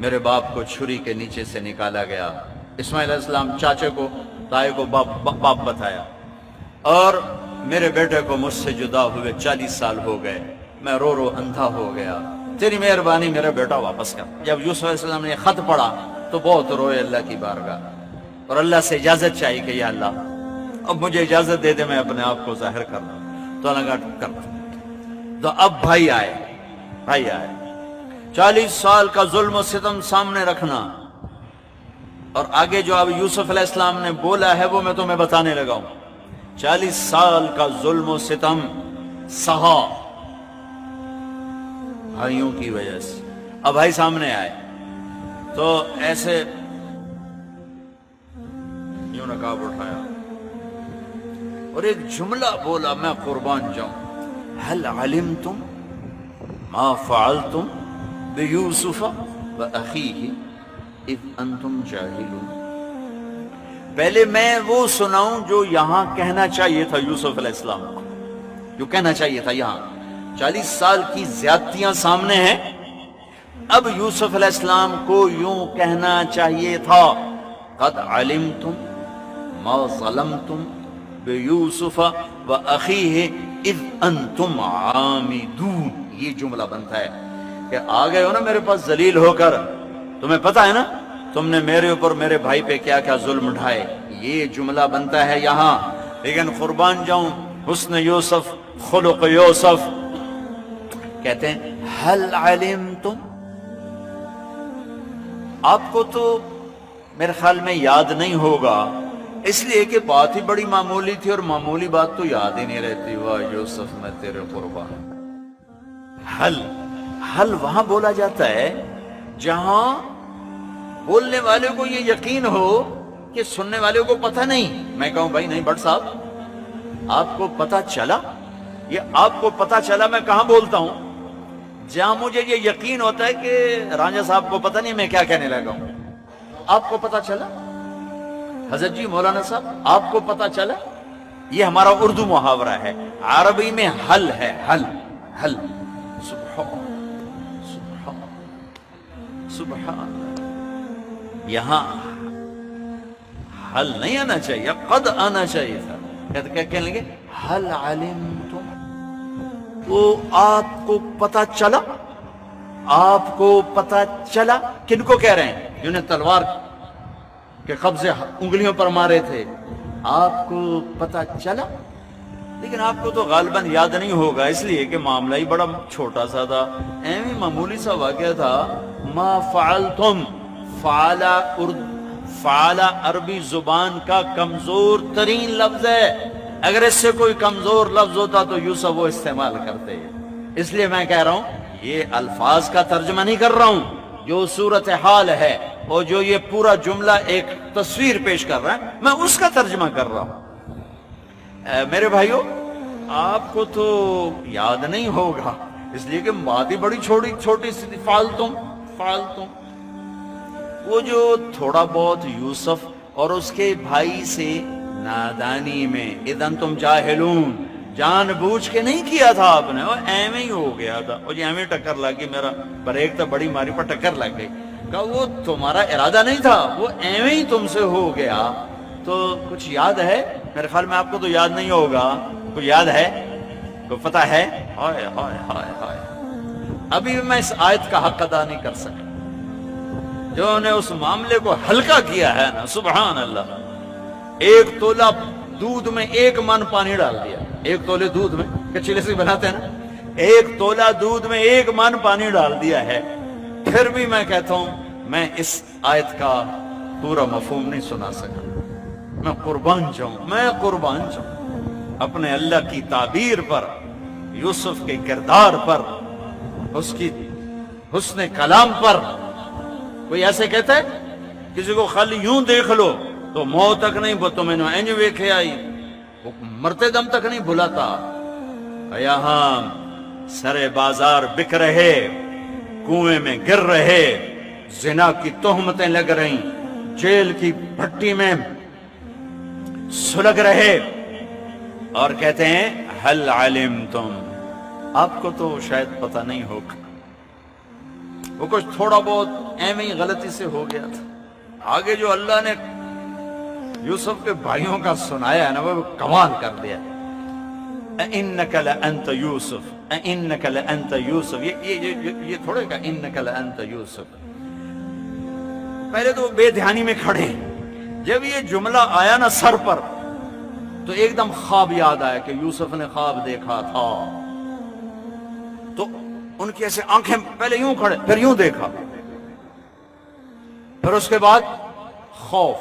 میرے باپ کو چھری کے نیچے سے نکالا گیا. اسماعیل علیہ السلام چاچے کو تائے کو باپ بتایا, اور میرے بیٹے کو مجھ سے جدا ہوئے 40 سال ہو گئے, میں رو رو اندھا ہو گیا, تیری مہربانی میرا بیٹا واپس کر. جب یوسف علیہ السلام نے یہ خط پڑھا تو بہت روئے اللہ کی بارگاہ, اور اللہ سے اجازت چاہی کہ یا اللہ اب مجھے اجازت دے دے میں اپنے آپ کو ظاہر کر دوں. تو اللہ کا کرنا. تو اب بھائی آئے 40 سال کا ظلم و ستم سامنے رکھنا, اور آگے جو اب یوسف علیہ السلام نے بولا ہے وہ میں تمہیں بتانے لگا ہوں. 40 سال کا ظلم و ستم سہا بھائیوں کی وجہ سے. اب بھائی سامنے آئے تو ایسے یوں نقاب اٹھایا اور ایک جملہ بولا, میں قربان جاؤں, هل علمتم ما فعلتم بیوسف واخیہ اذ انتم جاہلون. پہلے میں وہ سناؤں جو یہاں کہنا چاہیے تھا یوسف علیہ السلام کو, جو کہنا چاہیے تھا یہاں. 40 سال کی زیادتیاں سامنے ہیں, اب یوسف علیہ السلام کو یوں کہنا چاہیے تھا قد علمتم ما ظلمتم بیوسف واخیہ اذ انتم عامدون. یہ جملہ بنتا ہے کہ آ گئے ہو نا میرے پاس ذلیل ہو کر, تمہیں پتا ہے نا تم نے میرے اوپر میرے بھائی پہ کیا کیا ظلم اٹھائے. یہ جملہ بنتا ہے یہاں. لیکن قربان جاؤں حسن یوسف خلق یوسف, کہتے ہیں هل علمتم. آپ کو تو میرے خیال میں یاد نہیں ہوگا, اس لیے کہ بات ہی بڑی معمولی تھی, اور معمولی بات تو یاد ہی نہیں رہتی. واہ یوسف میں تیرے قربان. حل وہاں بولا جاتا ہے جہاں بولنے والے کو یہ یقین ہو کہ سننے والے کو پتہ نہیں. میں کہوں بھائی نہیں بٹ صاحب آپ کو پتہ چلا, یہ آپ کو پتہ چلا میں کہاں بولتا ہوں جہاں مجھے یہ یقین ہوتا ہے کہ رانجھا صاحب کو پتہ نہیں میں کیا کہنے لگا ہوں. آپ کو پتہ چلا حضرت جی مولانا صاحب آپ کو پتہ چلا. یہ ہمارا اردو محاورہ ہے, عربی میں حل ہے, حل. سبحان. یہاں حل نہیں آنا چاہیے, قد آنا چاہیے تھا. کیا کہنے لگے حل علمتم, وہ آپ کو پتہ چلا. آپ کو پتہ چلا کن کو کہہ رہے ہیں؟ جنہیں تلوار کے قبضے انگلیوں پر مارے تھے. آپ کو پتہ چلا. لیکن آپ کو تو غالباً یاد نہیں ہوگا, اس لیے کہ معاملہ ہی بڑا چھوٹا سا تھا, ایویں معمولی سا واقعہ تھا. ما فعلتم, فعلا عربی زبان کا کمزور ترین لفظ ہے. اگر اس سے کوئی کمزور لفظ ہوتا تو یوسف وہ استعمال کرتے. اس لیے میں کہہ رہا ہوں یہ الفاظ کا ترجمہ نہیں کر رہا ہوں, جو صورتحال ہے اور جو یہ پورا جملہ ایک تصویر پیش کر رہا ہے میں اس کا ترجمہ کر رہا ہوں. میرے بھائیو آپ کو تو یاد نہیں ہوگا, اس لیے کہ بات ہی بڑی چھوٹی سی تھی. فعلتم. وہ جو تھوڑا بہت یوسف اور اس کے بھائی سے نادانی میں اذن تم جاہلون, جان بوجھ کے نہیں کیا تھا آپ نے, وہ ایویں ہی ہو گیا تھا. وہ ایویں ٹکر لگ گئی, میرا بریک تو بڑی ماری پر ٹکر لگ گئی. کہا وہ تمہارا ارادہ نہیں تھا, وہ ایویں ہی تم سے ہو گیا. تو کچھ یاد ہے؟ میرے خیال میں آپ کو تو یاد نہیں ہوگا. کوئی یاد ہے؟ کوئی پتہ ہے؟ ہائے ہائے ہائے ہائے. ابھی بھی میں اس آیت کا حق ادا نہیں کر سکا. جو نے اس معاملے کو ہلکا کیا ہے نا, سبحان اللہ. 1 تولہ دودھ میں 1 من پانی ڈال دیا. 1 تولے دودھ میں, کچی لسی بناتے ہیں نا, 1 تولہ دودھ میں 1 من پانی ڈال دیا ہے. پھر بھی میں کہتا ہوں میں اس آیت کا پورا مفہوم نہیں سنا سکا. میں قربان جاؤں اپنے اللہ کی تعبیر پر, یوسف کے کردار پر, اس کی حسن کلام پر. کوئی ایسے کہتا ہے کسی کو خالی یوں دیکھ لو تو موت تک نہیں, وہ تو میں نے اینج ویکھے آئی, وہ مرتے دم تک نہیں بھلاتا. یہاں سرے بازار بک رہے, کنویں میں گر رہے, زنا کی تہمتیں لگ رہی, جیل کی بھٹی میں سلگ رہے, اور کہتے ہیں حل علمتم. آپ کو تو شاید پتہ نہیں ہوگا, وہ کچھ تھوڑا بہت ایویں ہی غلطی سے ہو گیا تھا. آگے جو اللہ نے یوسف کے بھائیوں کا سنایا ہے نا وہ کمال کر دیا. اِنَّكَ لَأَنْتَ يُوسُف اِنَّكَ لَأَنْتَ يُوسُف. یہ تھوڑے کا اِنَّكَ لَأَنْتَ يُوسُف. پہلے تو بے دھیانی میں کھڑے. جب یہ جملہ آیا نا سر پر تو ایک دم خواب یاد آیا کہ یوسف نے خواب دیکھا تھا. تو ان کی ایسے آنکھیں پہلے یوں کھڑے پھر یوں دیکھا. پھر اس کے بعد خوف،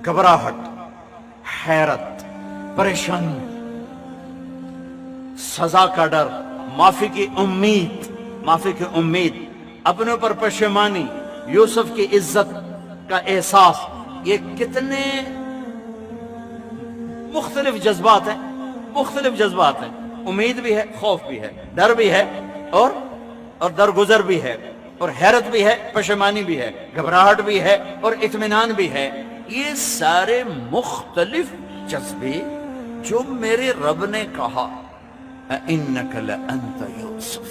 گھبراہٹ، حیرت، پریشانی، سزا کا ڈر، معافی کی امید، اپنے اوپر پشیمانی، یوسف کی عزت کا احساس. یہ کتنے مختلف جذبات ہیں. امید بھی ہے، خوف بھی ہے، ڈر بھی ہے اور درگزر بھی ہے، اور حیرت بھی ہے، پشیمانی بھی ہے، گھبراہٹ بھی ہے اور اطمینان بھی ہے. یہ سارے مختلف جذبے جو میرے رب نے کہا اِنَّكَ لَأَنْتَ يُوسُف.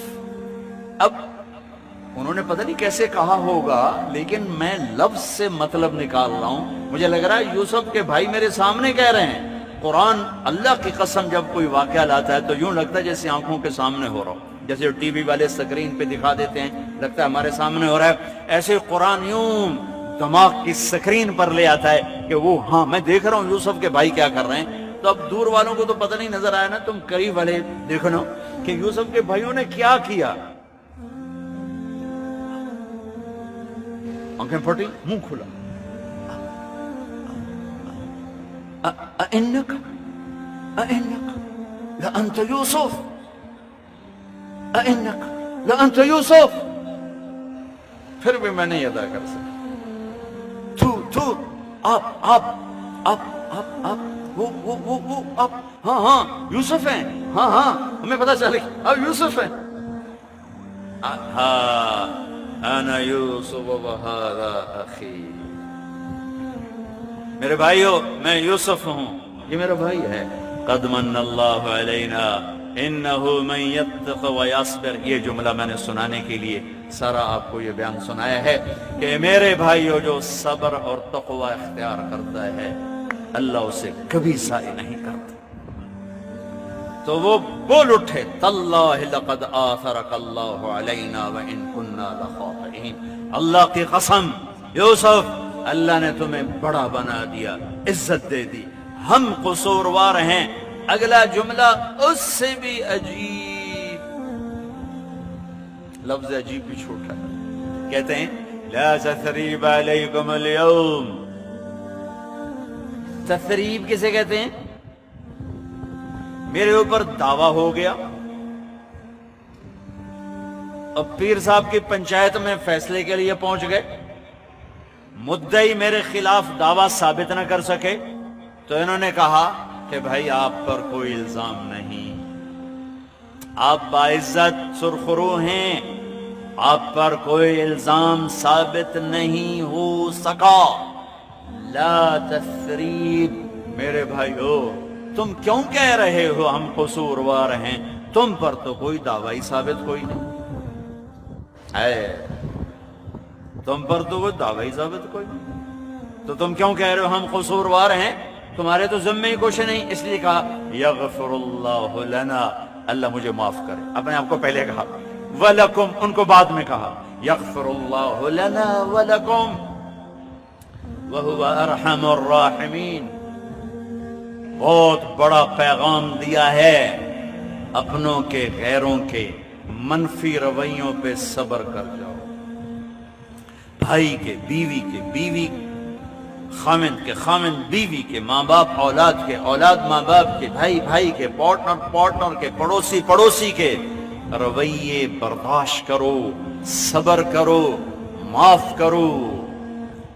اب انہوں نے پتہ نہیں کیسے کہا ہوگا لیکن میں لفظ سے مطلب نکال رہا ہوں. مجھے لگ رہا ہے یوسف کے بھائی میرے سامنے کہہ رہے ہیں. قرآن اللہ کی قسم جب کوئی واقعہ لاتا ہے تو یوں لگتا ہے جیسے آنکھوں کے سامنے ہو رہا ہو. جیسے ٹی وی والے سکرین پہ دکھا دیتے ہیں لگتا ہے ہمارے سامنے ہو رہا ہے. ایسے قرآن یوں دماغ کی سکرین پر لے آتا ہے کہ وہ ہاں میں دیکھ رہا ہوں یوسف کے بھائی کیا کر رہے ہیں. تو اب دور والوں کو تو پتہ نہیں نظر آیا نا, تم قریب والے دیکھو نا کہ یوسف کے بھائیوں نے کیا کیا. آنکھیں پھٹی, منہ کھلا. اِنَّكَ لَأَنْتَ يُوسُف اِنَّكَ لَأَنْتَ يُوسُف. پھر بھی میں نہیں ادا کر سکتا. تو آپ وہ آپ ہاں یوسف ہیں, ہاں ہمیں پتا چلے آپ یوسف ہیں. انا یوسف وہذا اخی. میرے بھائیو میں یوسف ہوں, یہ میرا بھائی ہے. قد من اللہ علینا انہ من یتق ویصبر. یہ جملہ میں نے سنانے کے لیے سارا آپ کو یہ بیان سنایا ہے کہ میرے بھائیو جو صبر اور تقوی اختیار کرتا ہے اللہ اسے کبھی ضائع نہیں کرتا. تو وہ بول اٹھے, تاللہ لقد آثرک اللہ علینا وان کنا لخاطئین. اللہ کی قسم یوسف, اللہ نے تمہیں بڑا بنا دیا, عزت دے دی, ہم قصوروار ہیں. اگلا جملہ اس سے بھی عجیب, لفظ عجیب بھی چھوٹا ہے. کہتے ہیں لا تثریب علیکم اليوم. تثریب کسے کہتے ہیں؟ میرے اوپر دعویٰ ہو گیا, اب پیر صاحب کی پنچایت میں فیصلے کے لیے پہنچ گئے, مدعی میرے خلاف دعویٰ ثابت نہ کر سکے تو انہوں نے کہا کہ بھائی آپ پر کوئی الزام نہیں, آپ باعزت سرخرو ہیں, آپ پر کوئی الزام ثابت نہیں ہو سکا. لا تثریب. میرے بھائیو تم کیوں کہہ رہے ہو ہم قصوروار ہیں؟ تم پر تو کوئی دعوی ثابت کوئی نہیں ہے, تم پر تو کوئی دعوی ثابت کوئی نہیں, تو تم کیوں کہہ رہے ہو ہم قصوروار ہیں؟ تمہارے تو ذمہ ہی کچھ نہیں. اس لیے کہا یغفر اللہ لنا, اللہ مجھے معاف کرے. اپنے آپ کو پہلے کہا, وَلَكُمْ ان کو بعد میں کہا, یغفر اللہ لنا وَلَكُمْ وَهُوَ أَرْحَمُ الرَّاحِمِينَ. بہت بڑا پیغام دیا ہے, اپنوں کے غیروں کے منفی رویوں پہ صبر کر جاؤ. بھائی کے بیوی کے, بیوی خامند کے, خامند بیوی کے, ماں باپ اولاد کے, اولاد ماں باپ کے, بھائی بھائی کے, پارٹنر کے, پڑوسی کے رویے برداشت کرو, صبر کرو, معاف کرو.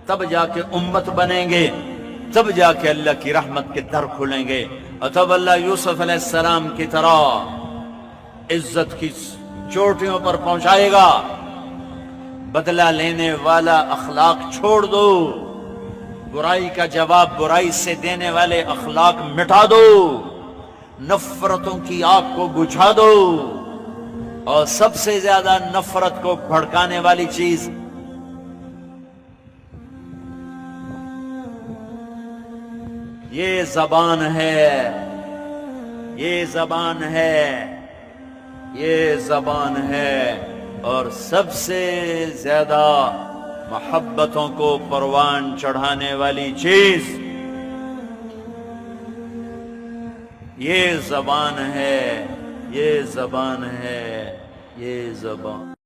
تب جا کے امت بنیں گے, تب جا کے اللہ کی رحمت کے در کھلیں گے, اور تب اللہ یوسف علیہ السلام کی طرح عزت کی چوٹیوں پر پہنچائے گا. بدلہ لینے والا اخلاق چھوڑ دو, برائی کا جواب برائی سے دینے والے اخلاق مٹا دو, نفرتوں کی آگ کو بجھا دو, اور سب سے زیادہ نفرت کو بھڑکانے والی چیز یہ زبان ہے، یہ زبان ہے، یہ زبان ہے، اور سب سے زیادہ محبتوں کو پروان چڑھانے والی چیز یہ زبان ہے، یہ زبان ہے، یہ زبان